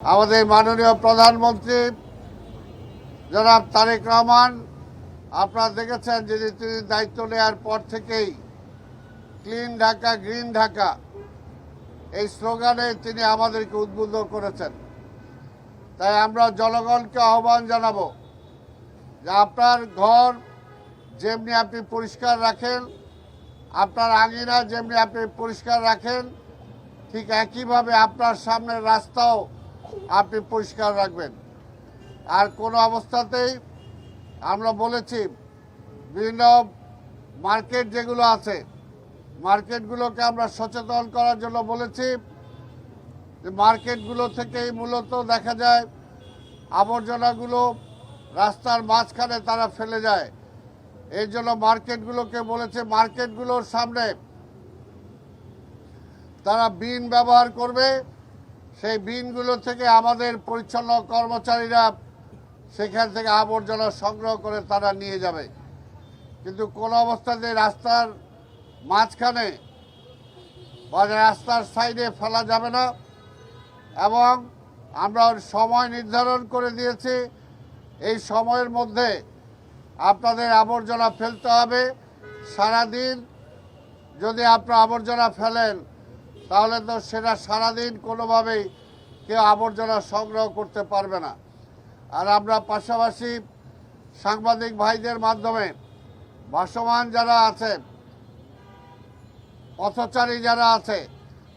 আমাদের মাননীয় প্রধানমন্ত্রী জনাব তারেক রহমান আপনারা দেখেছেন যে তিনি দায়িত্ব নেওয়ার পর থেকেই ক্লিন ঢাকা গ্রিন ঢাকা এই স্লোগানে তিনি আমাদেরকে উদ্বুদ্ধ করেছেন। তাই আমরা জনগণকে আহ্বান জানাবো যে আপনার ঘর যেমনি আপনি পরিষ্কার রাখেন, আপনার আঙিনা যেমনি আপনি পরিষ্কার রাখেন, ঠিক একইভাবে আপনার সামনের রাস্তাও আপনি পরিষ্কার রাখবেন। আর কোনো অবস্থাতেই আমরা বলেছি বিভিন্ন মার্কেট যেগুলো আছে মার্কেটগুলোকে আমরা সচেতন করার জন্য বলেছি যে মার্কেটগুলো থেকেই মূলত দেখা যায় আবর্জনাগুলো রাস্তার মাঝখানে তারা ফেলে যায়। এই জন্য মার্কেটগুলোকে বলেছে মার্কেটগুলোর সামনে তারা বিন ব্যবহার করবে, সেই বিনগুলো থেকে আমাদের পরিচ্ছন্ন কর্মচারীরা সেখান থেকে আবর্জনা সংগ্রহ করে তারা নিয়ে যাবে। কিন্তু কোনো অবস্থাতে রাস্তার মাঝখানে বা রাস্তার সাইডে ফেলা যাবে না। এবং আমরা সময় নির্ধারণ করে দিয়েছি, এই সময়ের মধ্যে আপনাদের আবর্জনা ফেলতে হবে। সারাদিন যদি আপনারা আবর্জনা ফেলেন তাহলে তো সেটা সারাদিন কোনোভাবেই কেউ আবর্জনা সংগ্রহ করতে পারবে না। আর আমরা পাশাপাশি সাংবাদিক ভাইদের মাধ্যমে ভাসমান যারা আছে, পথচারী যারা আছে,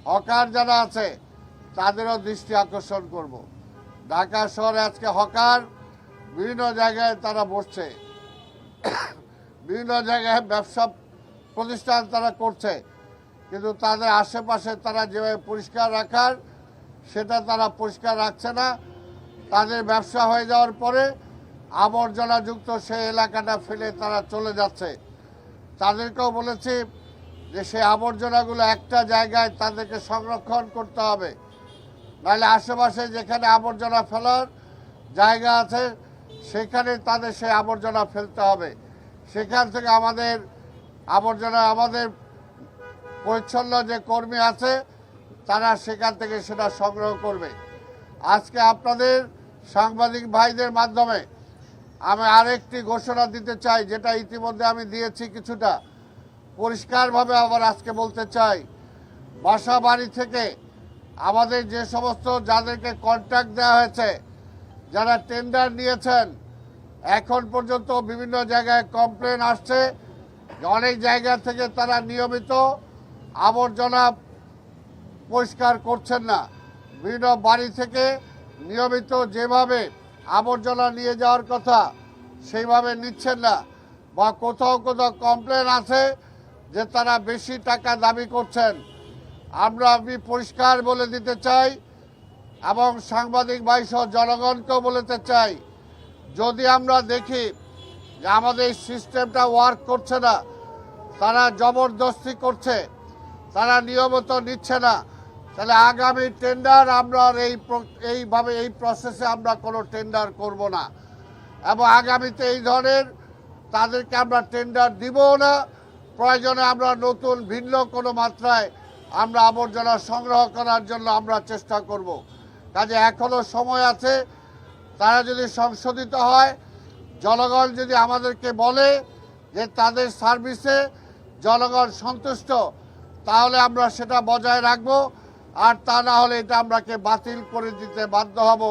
হকার যারা আছে, তাদেরও দৃষ্টি আকর্ষণ করব। ঢাকা শহরে আজকে হকার বিভিন্ন জায়গায় তারা বসছে, বিভিন্ন জায়গায় ব্যবসা প্রতিষ্ঠান তারা করছে, কিন্তু তাদের আশেপাশে তারা যেভাবে পরিষ্কার রাখার সেটা তারা পরিষ্কার রাখছে না। তাদের ব্যবসা হয়ে যাওয়ার পরে আবর্জনাযুক্ত সেই এলাকাটা ফেলে তারা চলে যাচ্ছে। তাদেরকেও বলেছি যে সেই আবর্জনাগুলো একটা জায়গায় তাদেরকে সংরক্ষণ করতে হবে, নাহলে আশেপাশে যেখানে আবর্জনা ফেলার জায়গা আছে সেখানে তাদের সেই আবর্জনা ফেলতে হবে। সেখান থেকে আমাদের আবর্জনা, আমাদের পরিচ্ছন্ন যে কর্মী আছে তারা সেখান থেকে সেটা সংগ্রহ করবে। আজকে আপনাদের সাংবাদিক ভাইদের মাধ্যমে আমি আরেকটি ঘোষণা দিতে চাই, যেটা ইতিমধ্যে আমি দিয়েছি, কিছুটা পরিষ্কারভাবে আবার আজকে বলতে চাই। বাসা বাড়ি থেকে আমাদের যে সমস্ত যাদেরকে কন্ট্রাক্ট দেওয়া হয়েছে, যারা টেন্ডার নিয়েছেন, এখন পর্যন্ত বিভিন্ন জায়গায় কমপ্লেন আসছে অনেক জায়গা থেকে তারা নিয়মিত আবর্জনা পরিষ্কার করছেন না। বিভিন্ন বাড়ি থেকে নিয়মিত যেভাবে আবর্জনা নিয়ে যাওয়ার কথা সেইভাবে নিচ্ছেন না, বা কোথাও কোথাও কমপ্লেন আছে যে তারা বেশি টাকা দাবি করছেন। আমি পরিষ্কার বলে দিতে চাই এবং সাংবাদিক ভাই সহ জনগণকেও বলতে চাই, যদি আমরা দেখি যে আমাদের এই সিস্টেমটা ওয়ার্ক করছে না, তারা জবরদস্তি করছে, তারা নিয়মিত নিচ্ছে না, তাহলে আগামী টেন্ডার আমরা এইভাবে এই প্রসেসে আমরা কোনো টেন্ডার করব না। এবং আগামীতে এই ধরনের তাদেরকে আমরা টেন্ডার দিবও না। প্রয়োজনে আমরা নতুন ভিন্ন কোনো মাত্রায় আমরা আবর্জনা সংগ্রহ করার জন্য আমরা চেষ্টা করব। কাজে এখনও সময় আছে, তারা যদি সংশোধিত হয়, জনগণ যদি আমাদেরকে বলে যে তাদের সার্ভিসে জনগণ সন্তুষ্ট, তাহলে আমরা সেটা বজায় রাখব। আর তা না হলে এটা আমরাকে বাতিল করে দিতে বাধ্য হব।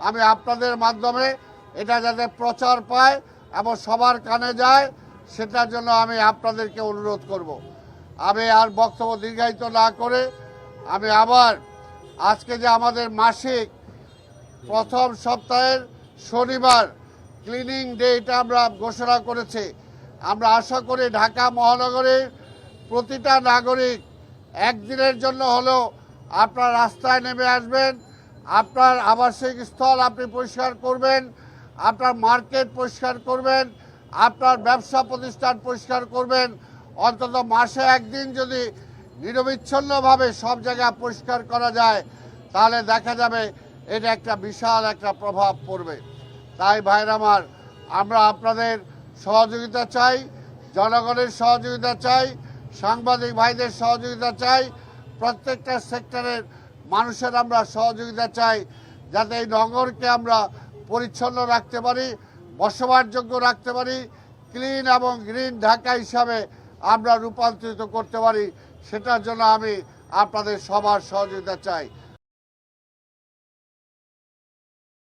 আমি আপনাদের মাধ্যমে এটা যাতে প্রচার পায় এবং সবার কানে যায়, সেটার জন্য আমি আপনাদেরকে অনুরোধ করব। আমি আর বক্তব্য দীর্ঘায়িত না করে আমি আবার আজকে যে আমাদের মাসিক প্রথম সপ্তাহের শনিবার ক্লিনিং ডে এটা আমরা ঘোষণা করেছি। আমরা আশা করি ঢাকা মহানগরের প্রতিটা নাগরিক একদিনের জন্য হলেও আপনার রাস্তায় নেমে আসবেন, আপনার আবাসিক স্থল আপনি পরিষ্কার করবেন, আপনার মার্কেট পরিষ্কার করবেন, আপনার ব্যবসা প্রতিষ্ঠান পরিষ্কার করবেন। অন্তত মাসে একদিন যদি নিরবিচ্ছিন্নভাবে সব জায়গা পরিষ্কার করা যায়, তাহলে দেখা যাবে এটা একটা বিশাল একটা প্রভাব পড়বে। তাই ভাইরা আমার, আমরা আপনাদের সহযোগিতা চাই, জনগণের সহযোগিতা চাই, সাংবাদিক ভাইদের সহযোগিতা চাই, প্রত্যেকটা সেক্টরের মানুষের আমরা সহযোগিতা চাই, যাতে এই নগরকে আমরা পরিচ্ছন্ন রাখতে পারি, বসবাসযোগ্য রাখতে পারি, ক্লিন এবং গ্রিন ঢাকা হিসাবে আমরা রূপান্তরিত করতে পারি। সেটার জন্য আমি আপনাদের সবার সহযোগিতা চাই।